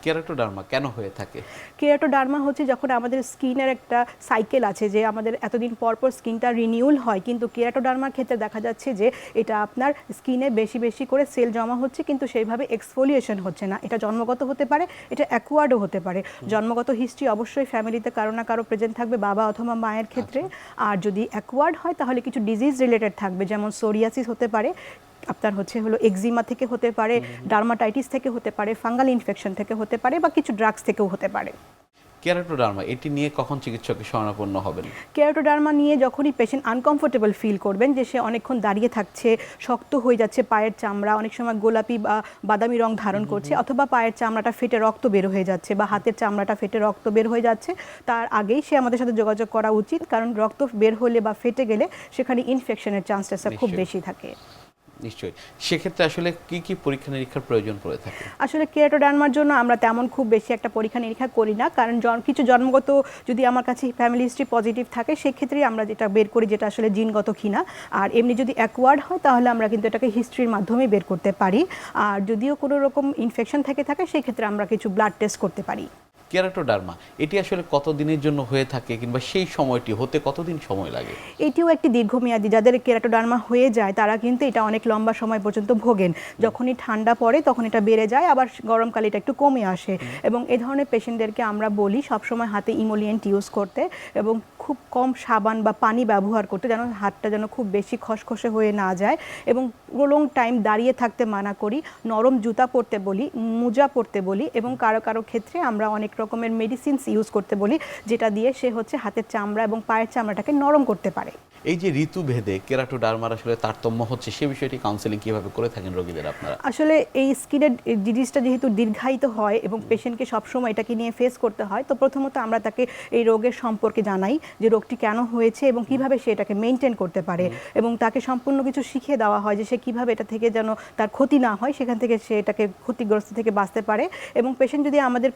কেরাটোডার্মা কেন হয়ে থাকে? কেরাটোডার্মা হচ্ছে যখন আমাদের স্কিনের একটা সাইকেল আছে যে আমাদের এতদিন পর পর স্কিনটা রিনিউল হয়, কিন্তু কেরাটোডার্মার ক্ষেত্রে দেখা যাচ্ছে যে এটা আপনার স্কিনে বেশি বেশি করে সেল জমা হচ্ছে কিন্তু সেইভাবে এক্সফোলিয়েশন হচ্ছে না। এটা জন্মগত হতে পারে, এটা অ্যাকোয়ার্ডও হতে পারে। জন্মগত হিস্ট্রি অবশ্যই ফ্যামিলিতে কারো না কারো প্রেজেন্ট থাকবে, বাবা অথবা মায়ের ক্ষেত্রে। আর যদি অ্যাকোয়ার্ড হয় তাহলে কিছু ডিজিজ রিলেটেড থাকবে, যেমন সোরিয়াসিস হতে পারে, আপনার হলো এক্সিমা থেকে হতে পারে, ডার্মাটাইটিস থেকে হতে পারে, ফাঙ্গাল ইনফেকশন থেকে হতে পারে, বা কিছু ড্রাগস থেকেও হতে পারে। কেরাটোডার্মা এটি নিয়ে কখন চিকিৎসকের শরণাপন্ন হবেন? কেরাটোডার্মা নিয়ে যখনই পেশেন্ট আনকমফোর্টেবল ফিল করবেন, যে সে অনেকক্ষণ দাঁড়িয়ে থাকছে, শক্ত হয়ে যাচ্ছে পায়ের চামড়া, অনেক সময় গোলাপি বা বাদামি রং ধারণ করছে, অথবা পায়ের চামড়াটা ফেটে রক্ত বের হয়ে যাচ্ছে বা হাতের চামড়াটা ফেটে রক্ত বের হয়ে যাচ্ছে, তার আগেই সে আমাদের সাথে যোগাযোগ করা উচিত। কারণ রক্ত বের হলে বা ফেটে গেলে সেখানে ইনফেকশনের চান্সটা খুব বেশি থাকে। নিশ্চয়ই। সেক্ষেত্রে আসলে কি কি পরীক্ষা নিরীক্ষার প্রয়োজন পড়ে থাকে? আসলে কেরাটোডার্মার জন্য আমরা তেমন খুব বেশি একটা পরীক্ষা নিরীক্ষা করি না, কারণ কিছু জন্মগত যদি আমার কাছে ফ্যামিলি হিস্ট্রি পজিটিভ থাকে সেক্ষেত্রেই আমরা যেটা বের করি, যেটা আসলে জিনগত কিনা। আর এমনি যদি অ্যাকোয়ার্ড হয় তাহলে আমরা কিন্তু এটাকে হিস্ট্রির মাধ্যমে বের করতে পারি। আর যদিও কোনো রকম ইনফেকশন থেকে থাকে সেক্ষেত্রে আমরা কিছু ব্লাড টেস্ট করতে পারি। কেরাটোডার্মা এটি আসলে কতদিনের জন্য হয়ে থাকে, কিংবা সেই সময়টি হতে কতদিন সময় লাগে? এটিও একটি দীর্ঘমেয়াদী, যাদের কেরাটোডার্মা হয়ে যায় তারা কিন্তু এটা অনেক লম্বা সময় পর্যন্ত ভোগেন। যখনই ঠান্ডা পড়ে তখন এটা বেড়ে যায়, আবার গরমকালে এটা একটু কমে আসে। এবং এ ধরনের পেশেন্টদেরকে আমরা বলি সবসময় হাতে ইমোলিয়েন্ট ইউজ করতে এবং খুব কম সাবান বা পানি ব্যবহার করতে, যেন হাতটা যেন খুব বেশি খসখসে হয়ে না যায়। এবং প্রলং টাইম দাঁড়িয়ে থাকতে মানা করি, নরম জুতা পরতে বলি, মোজা পরতে বলি, এবং কারো কারো ক্ষেত্রে আমরা অনেক রকমের মেডিসিনস ইউজ করতে বলি, যেটা দিয়ে সে হাতের চামড়া এবং পায়ের চামড়াটাকে নরম করতে পারে। এই যে ঋতুভেদে কেরাটোডার্মার আসলে তারতম্য হচ্ছে, সে বিষয়টি কাউন্সেলিং কিভাবে করে থাকেন রোগীদের আপনারা? আসলে এই স্কিনের ডিজিজটা যেহেতু দীর্ঘায়িত হয় এবং পেশেন্টকে সবসময় এটাকে নিয়ে ফেস করতে হয়, তো প্রথমত আমরা তাকে এই রোগের সম্পর্কে জানাই যে রোগটি কেন হয়েছে এবং কিভাবে সে এটাকে মেনটেন করতে পারে, এবং তাকে সম্পূর্ণ কিছু শিখিয়ে দেওয়া হয় যে সে কিভাবে এটা থেকে যেন তার ক্ষতি না হয়, সেখান থেকে সে এটাকে ক্ষতিগ্রস্ত থেকে বাঁচতে পারে। এবং পেশেন্ট যদি আমাদের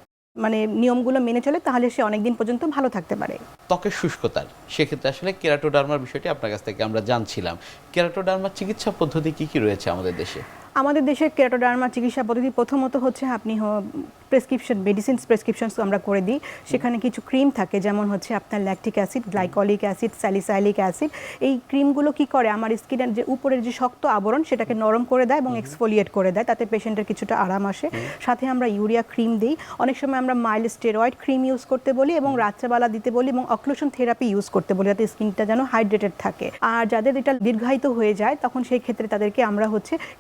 নিয়মগুলো মেনে চলে তাহলে সে অনেকদিন পর্যন্ত ভালো থাকতে পারে। ত্বকের শুষ্কতার সেক্ষেত্রে আসলে কেরাটোডার্মার বিষয়টি আপনার কাছ থেকে আমরা জানছিলাম। কেরাটোডার্মার চিকিৎসা পদ্ধতি কি কি রয়েছে আমাদের দেশে? আমাদের দেশের কেরাটোডার্মার চিকিৎসা পদ্ধতি প্রথমত আপনি প্রেসক্রিপশন প্রেসক্রিপশনস আমরা করে দিই। সেখানে কিছু ক্রিম থাকে, যেমন আপনার lactic acid, glycolic acid, salicylic acid. এই ক্রিমগুলো কি করে, আমার স্কিনের যে উপরের যে শক্ত আবরণ সেটাকে নরম করে দেয় এবং এক্সফোলিয়েট করে দেয়, তাতে পেশেন্টের কিছুটা আরাম আসে। সাথে আমরা ইউরিয়া ক্রিম দিই, অনেক সময় আমরা মাইল্ড স্টেরয়েড ক্রিম ইউজ করতে বলি এবং রাত্রেবেলা দিতে বলি, এবং অক্লুশন থেরাপি ইউজ করতে বলি, যাতে স্কিনটা যেন হাইড্রেটেড থাকে। আর যাদের এটা দীর্ঘায়িত হয়ে যায় তখন সেই ক্ষেত্রে তাদেরকে আমরা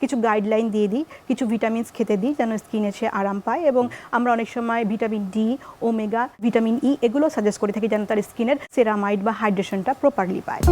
কিছু গাইডলাইন দিয়ে দিই, কিছু ভিটামিনস খেতে দিই যেন স্কিনে সে আরাম পায়। এবং আমরা অনেক সময় vitamin D, omega, vitamin E এগুলো সাজেস্ট করে থাকি যেন তার স্কিনের সেরামাইড বা হাইড্রেশনটা প্রপারলি পায়।